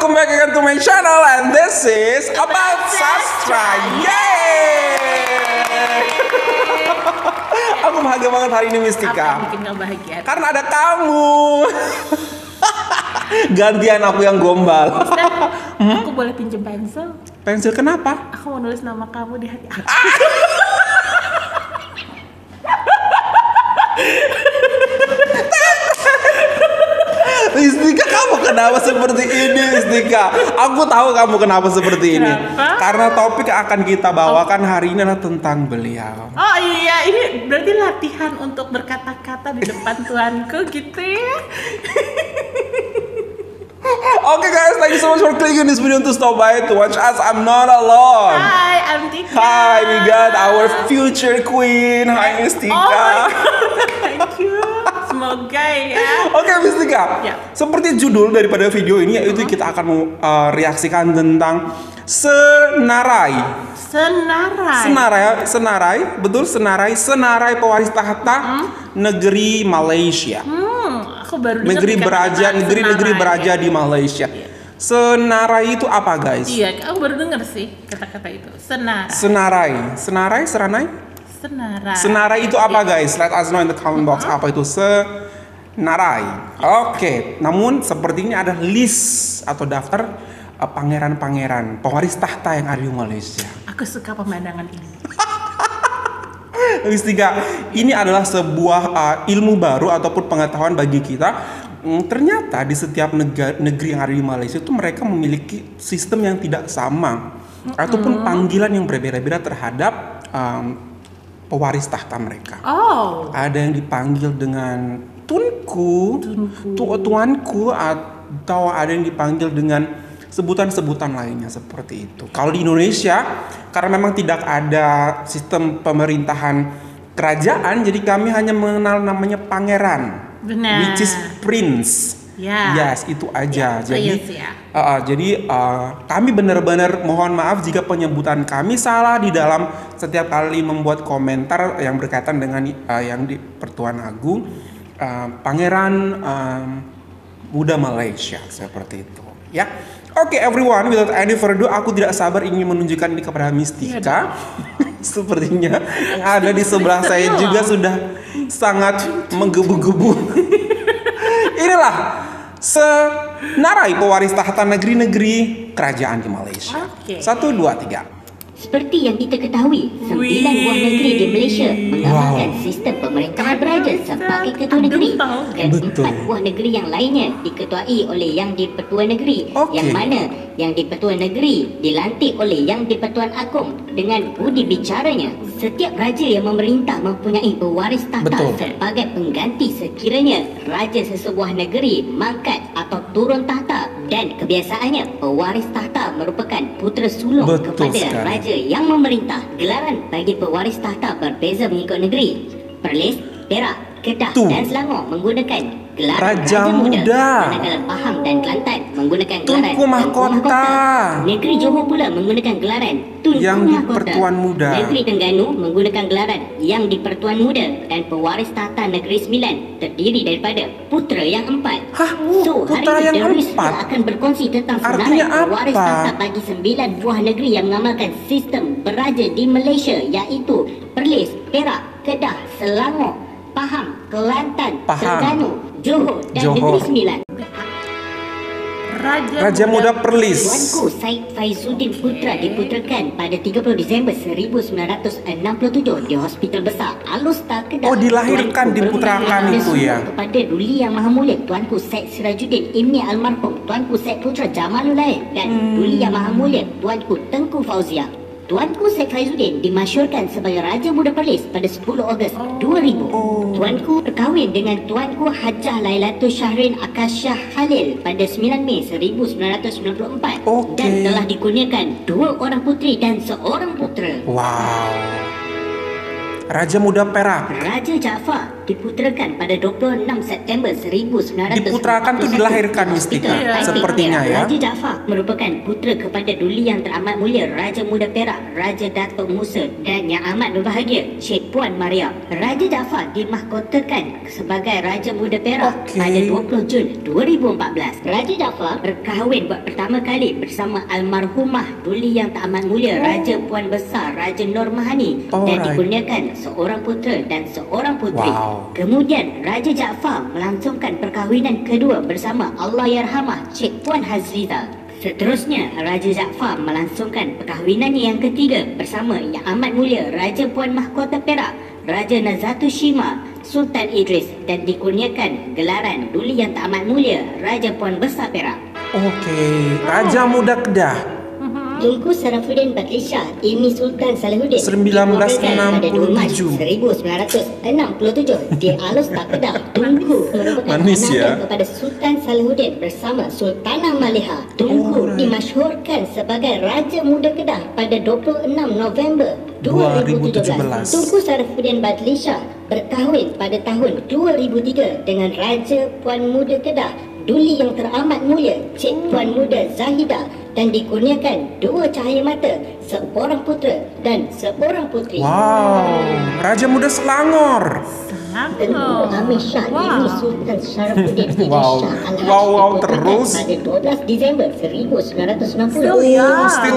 welcome back again to my channel and this is About Sastra. Yeay! Aku bahagia banget hari ini, Mistika. Apa yang bikin kamu bahagia? Karena ada kamu. Gantian aku yang gombal. Aku boleh pinjem pensil? Pensil kenapa? Aku mau nulis nama kamu di hati aku. Mistika, kamu kenapa seperti ini, Mistika? Aku tahu kamu kenapa seperti ini. Kenapa? Karena topik yang akan kita bawakan hari ini adalah tentang beliau. Oh iya, ini berarti latihan untuk berkata-kata di depan tuanku gitu ya. Okay guys, thank you so much for clicking this video to stop by to watch us. I'm not alone. Hai, I'm Tika. Hi, we got our future queen. Hi, Mistika. Oh my God, thank you. Semoga ya. Oke, Mistika. Ya. Seperti judul daripada video ini, yaitu kita akan reaksikan tentang senarai. Senarai, betul, senarai pewaris tahta negeri Malaysia. Aku baru dengar Negeri kata-kata beraja senarai. di Malaysia. Iya. Senarai itu apa, guys? Iya, aku baru dengar sih kata-kata itu. Senarai. Senarai itu apa, guys? Let us know in the comment box apa itu senarai. Oke, namun sepertinya ada list atau daftar pangeran-pangeran pewaris tahta yang ada di Malaysia. Aku suka pemandangan ini. Mistika, ini adalah sebuah ilmu baru ataupun pengetahuan bagi kita. Ternyata di setiap negeri yang ada di Malaysia itu mereka memiliki sistem yang tidak sama ataupun panggilan yang berbeda-beda terhadap pewaris tahta mereka. Oh. Ada yang dipanggil dengan tuanku, atau ada yang dipanggil dengan sebutan-sebutan lainnya seperti itu. Kalau di Indonesia, karena memang tidak ada sistem pemerintahan kerajaan, jadi kami hanya mengenal namanya pangeran, Benar. which is prince. Ya. Yes, itu aja. Please, ya. Jadi kami benar-benar mohon maaf jika penyebutan kami salah di dalam setiap kali membuat komentar yang berkaitan dengan yang di Pertuan Agung, Pangeran Muda Malaysia seperti itu. Ya. Oke, everyone, without any further ado, aku tidak sabar ingin menunjukkan ini kepada Mistika. Sepertinya yang ada di sebelah saya juga sudah sangat menggebu-gebu. Inilah senarai pewaris tahta negeri-negeri kerajaan di Malaysia. Oke. 1, 2, 3. Seperti yang kita ketahui, 9 buah negeri di Malaysia mengamalkan sistem pemerintahan beraja sebagai ketua negeri dan Betul. 4 buah negeri yang lainnya diketuai oleh yang di-Pertuan Negeri, yang mana yang di-Pertuan Negeri dilantik oleh yang di-Pertuan Agong dengan budi bicaranya. Setiap raja yang memerintah mempunyai pewaris tahta sebagai pengganti sekiranya raja sesebuah negeri mangkat atau turun tahta, dan kebiasaannya pewaris tahta merupakan putera sulung kepada raja yang memerintah. Gelaran bagi pewaris tahta berbeza mengikut negeri. Perlis, Perak, Kedah dan Selangor menggunakan gelaran Raja Muda, manakala Pahang dan Kelantan menggunakan gelaran Tunku Mahkota. Negeri Johor pula menggunakan gelaran Tunku Yang di Mahkota. Pertuan Muda. Negeri Terengganu menggunakan gelaran Yang di Pertuan Muda, dan pewaris tahta Negeri Sembilan terdiri daripada putera yang 4. Hah? So, Putera hari yang ini Darwis 4? akan berkongsi tentang Artinya senarai pewaris apa? tahta bagi 9 buah negeri yang mengamalkan sistem beraja di Malaysia, iaitu Perlis, Perak, Kedah, Selangor, Pahang, Kelantan, Terengganu, Johor dan Negeri Sembilan. Raja Muda Perlis. Tuanku Said Faizuddin Putra diputerakan pada 30 Disember 1967 di Hospital Besar Al-Usta, Kedah. Oh, dilahirkan, Tuanku diputrakan berbudi itu ya. kepada Duli Yang Maha Mulia Tuanku Said Sirajuddin Imni Almarhum Tuanku Said Putra Jamalul Lail dan Duli Yang Maha Mulia Tuanku Tengku Fauzia. Tuanku Said Faizuddin dimasyhurkan sebagai Raja Muda Perlis pada 10 Ogos 2000. Tuanku berkahwin dengan Tuanku Hajah Lailatul Syahrin Akasyah Khalil pada 9 Mei 1994 dan telah dikurniakan 2 orang puteri dan 1 putera. Wow. Raja Muda Perak. Raja Jaafar diputerakan pada 26 September 1900. Diputerakan tu dilahirkan Mistika, sepertinya ya. Raja Jaafar merupakan putera kepada Duli Yang Teramat Mulia Raja Muda Perak, Raja Datuk Musa dan Yang Amat Berbahagia Cik Puan Maria. Raja Jaafar dimahkotakan sebagai Raja Muda Perak pada 20 Jun 2014. Raja Jaafar berkahwin buat pertama kali bersama almarhumah Duli Yang Teramat Mulia Raja Puan Besar Raja Nur Mahani dan dikurniakan seorang putera dan seorang puteri. Kemudian Raja Jaafar melangsungkan perkahwinan kedua bersama Allahyarhamah Cik Puan Hazriza. Seterusnya, Raja Jaafar melangsungkan perkahwinannya yang ketiga bersama Yang Amat Mulia Raja Puan Mahkota Perak, Raja Nazatul Shima Sultan Idris dan dikurniakan gelaran Duli Yang Teramat Mulia Raja Puan Besar Perak. Raja Muda Kedah. Tunku Sarafuddin Batlisah Ilmi Sultan Salahuddin 1967. 1967 di Alus-Tak Kedah. Tunku merupakan anak kepada Sultan Salahuddin bersama Sultanah Maliha. Tunku dimasyhurkan sebagai Raja Muda Kedah pada 26 November 2017. Tunku Sarafuddin Batlisah berkahwin pada tahun 2003 dengan Raja Puan Muda Kedah Duli Yang Teramat Mulia Cik Puan Muda Zahidah dan dikurniakan 2 cahaya mata, seorang putera dan seorang puteri. Raja Muda Selangor. Tengku Amir Shah Ilmi Sultan Sarafuddin Idris Shah Al-Haj terus pada 12 Disember 1960. Still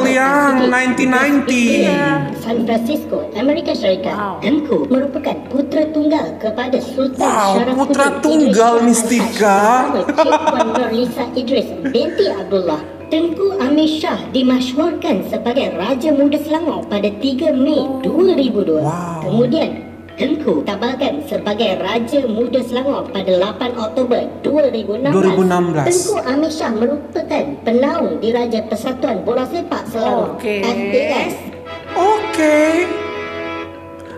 young, 1990. San Francisco, Amerika Syarikat. Tengku merupakan putera tunggal kepada Sultan Sarafuddin putra tunggal Mistika. Cik Puan Nurlisa Idris binti Abdullah. Tengku Amir Shah dimasyhurkan sebagai Raja Muda Selangor pada 3 Mei 2002. Kemudian Tengku tabalkan sebagai Raja Muda Selangor pada 8 Oktober 2016. Tengku Amir Shah merupakan penaung Diraja Persatuan Bola Sepak Selangor (FBS).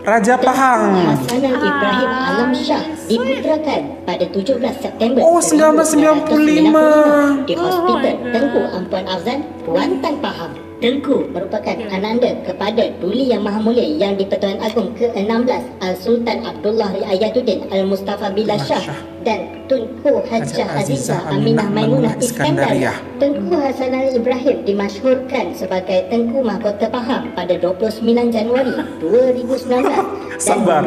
Raja Pahang. Hasanal Ibrahim Alam Shah diputerakan pada 17 September 1995 di Hospital Tengku Ampuan Afzan, Kuantan, Pahang. Tengku merupakan ananda kepada Duli Yang Maha Mulia Yang di-Pertuan Agong ke-16 Al-Sultan Abdullah Riayatuddin Al-Mustafa Billah Shah dan Tunku Hajjah Azizah Aminah Maimunah Iskandariah. Tengku Hasanal Ibrahim dimasyhurkan sebagai Tengku Mahkota Pahang pada 29 Januari 2019 sabar.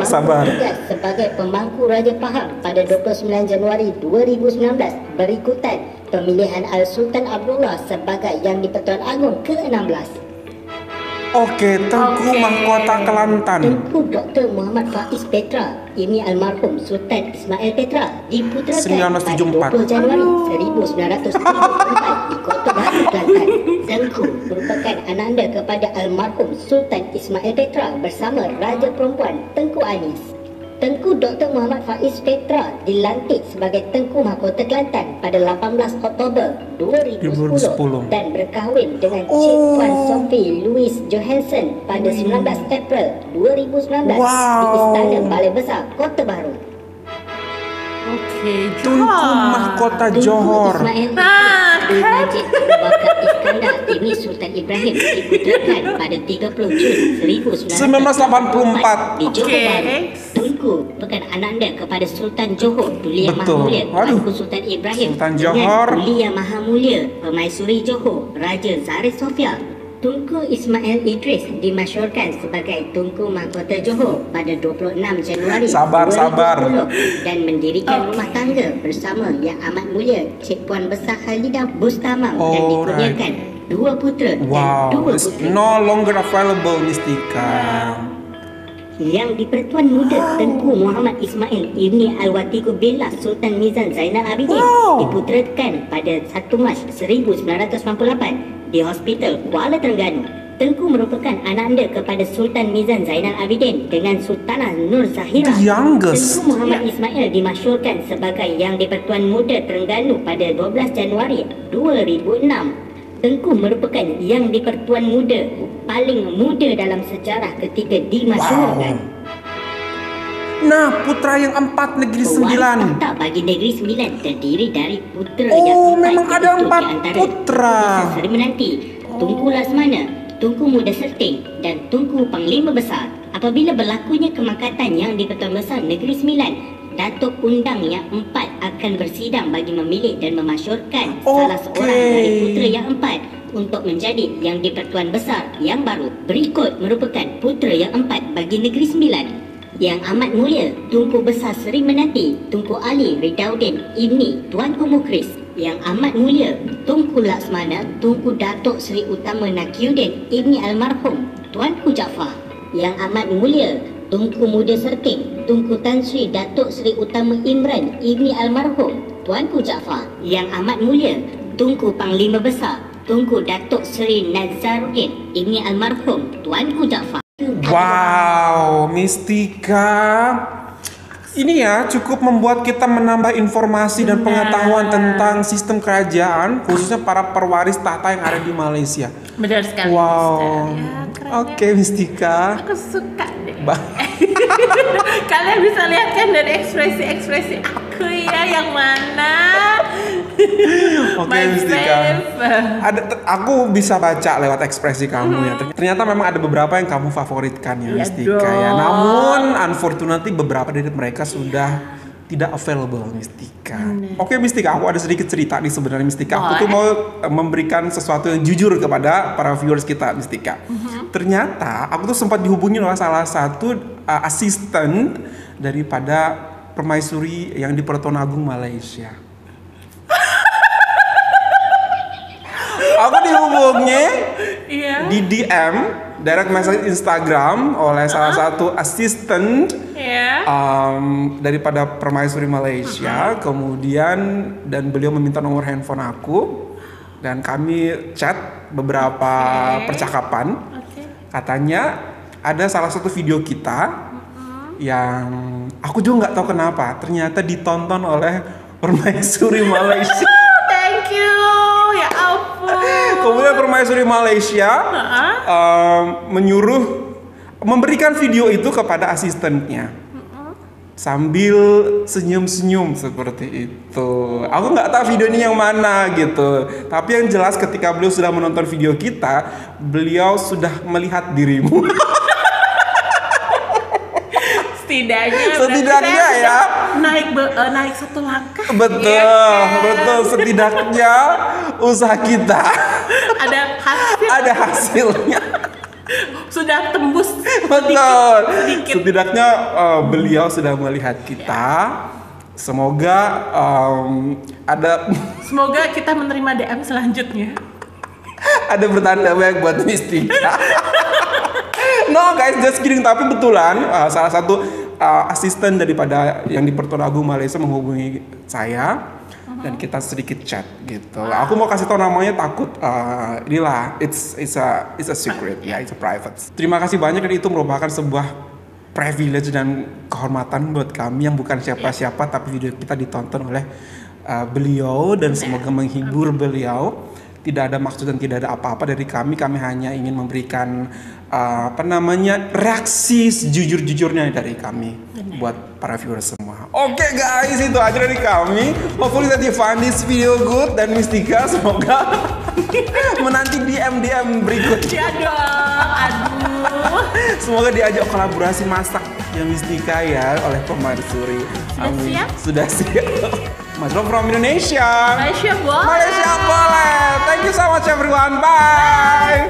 sebagai Pemangku Raja Pahang pada 29 Januari 2019 berikutan pemilihan Al-Sultan Abdullah sebagai Yang di-Pertuan Agong ke-16. Tengku Mahkota Kelantan. Tengku Dr. Muhammad Faiz Petra, ini almarhum Sultan Ismail Petra, diputerakan pada 20 Januari 1934 di Kota Baru, Kelantan. Tengku merupakan ananda kepada almarhum Sultan Ismail Petra bersama Raja Perempuan Tengku Anis. Tengku Dr. Muhammad Faiz Petra dilantik sebagai Tengku Mahkota Kelantan pada 18 Oktober 2010 dan berkahwin dengan Cik Puan Sophie Louise Johansson pada 19 April 2019 di Istana Balai Besar Kota Baru. Tunku Mahkota Johor. Majid Abu Bakar Iskandar ini Sultan Ibrahim diputerakan pada 30 Jun 1984 di Johor Baru. Tengku bukan ananda kepada Sultan Johor Duli Yang Maha Mulia Tunku Sultan Ibrahim dengan Duli Yang Maha Mulia Permaisuri Johor Raja Zaris Sofia. Tunku Ismail Idris dimasyhurkan sebagai Tunku Mahkota Johor pada 26 Januari 2010 dan mendirikan rumah tangga bersama Yang Amat Mulia Cik Puan Besar Khalidah Bustamam dan dikurniakan 2 putera dan 2 puteri. No longer available Mistika. Yang di-Pertuan Muda Tengku Muhammad Ismail Ibni Al-Watiku Billah Sultan Mizan Zainal Abidin diputerakan pada 1 Mac 1998 di Hospital Kuala Terengganu. Tengku merupakan ananda kepada Sultan Mizan Zainal Abidin dengan Sultanah Nur Zahirah. Tengku Muhammad Ismail dimasyhurkan sebagai Yang di-Pertuan Muda Terengganu pada 12 Januari 2006. Tengku merupakan Yang di-Pertuan Muda paling muda dalam sejarah ketika dimasyhurkan. Putra yang 4 Negeri 9. Tahta bagi Negeri 9 terdiri dari putera yang 4. Memang ada 4 putra. Seri menanti Tunku Laksamana, Tunku Muda Serting dan Tunku Panglima Besar. Apabila berlakunya kemangkatan yang di Pertuan Besar Negeri Sembilan, Datuk Undang yang 4 akan bersidang bagi memilih dan memasyurkan salah seorang dari putera yang 4 untuk menjadi yang di Pertuan Besar yang baru. Berikut merupakan putera yang 4 bagi Negeri Sembilan. Yang Amat Mulia Tunku Besar Seri Menanti Tunku Ali Ridaudin Ibni Tuanku Mukris. Yang Amat Mulia Tunku Laksmana Tunku Datuk Seri Utama Nakiuddin Ibni Almarhum Tuanku Jaafar. Yang Amat Mulia Tunku Muda Serting Tunku Tan Sri Datuk Seri Utama Imran Ibni Almarhum Tuanku Jaafar. Yang Amat Mulia Tunku Panglima Besar Tunku Datuk Seri Nazaruddin Ibni Almarhum Tuanku Jaafar. Wow, Mistika. Ini ya cukup membuat kita menambah informasi dan pengetahuan tentang sistem kerajaan, khususnya para perwaris tahta yang ada di Malaysia. Benar sekali. Wow. Ya, Oke, Mistika. Aku suka deh. Kalian bisa lihat kan dari ekspresi aku ya yang mana. Oke, Mistika. Aku bisa baca lewat ekspresi kamu ya. Ternyata memang ada beberapa yang kamu favoritkan ya, Mistika ya. Namun unfortunately beberapa dari mereka sudah tidak available, Mistika. Oke, Mistika, aku ada sedikit cerita nih sebenarnya, Mistika. Aku tuh mau memberikan sesuatu yang jujur kepada para viewers kita, Mistika. Ternyata aku tuh sempat dihubungi oleh salah satu asisten daripada permaisuri yang di Pertuan Agong Malaysia. Aku dihubungi di DM direct message Instagram oleh salah satu asisten daripada permaisuri Malaysia. Kemudian dan beliau meminta nomor handphone aku dan kami chat beberapa percakapan. Katanya ada salah satu video kita yang aku juga nggak tahu kenapa ternyata ditonton oleh permaisuri Malaysia. Thank you. Ya ampun. Kemudian permaisuri Malaysia memberikan video itu kepada asistennya sambil senyum-senyum seperti itu. Aku nggak tahu video ini yang mana gitu. Tapi yang jelas ketika beliau sudah menonton video kita, beliau sudah melihat dirimu. Setidaknya ya naik satu langkah. Betul. Setidaknya usaha kita ada hasilnya. Sudah tembus Betul. sedikit. Setidaknya beliau sudah melihat kita. Semoga Semoga kita menerima DM selanjutnya. Ada bertanda baik buat Mistika. No guys, just kidding. Tapi betulan salah satu asisten daripada yang di Pertuan Agong Malaysia menghubungi saya dan kita sedikit chat gitu. Aku mau kasih tau namanya takut inilah it's a secret ya, it's a private. Terima kasih banyak, dan itu merupakan sebuah privilege dan kehormatan buat kami yang bukan siapa-siapa, tapi video kita ditonton oleh beliau dan semoga menghibur beliau. Tidak ada maksud dan tidak ada apa-apa dari kami. Kami hanya ingin memberikan reaksi sejujur-jujurnya dari kami buat para viewers semua. Oke guys, itu aja dari kami. Hopefully that you find this video good, dan Mistika semoga menanti DM berikutnya. Aduh. Semoga diajak kolaborasi masak yang Mistika ya oleh permaisuri. Amin. Sudah siap. Mas Rom from Indonesia. Malaysia boleh. Malaysia boleh. Thank you so much everyone. Bye.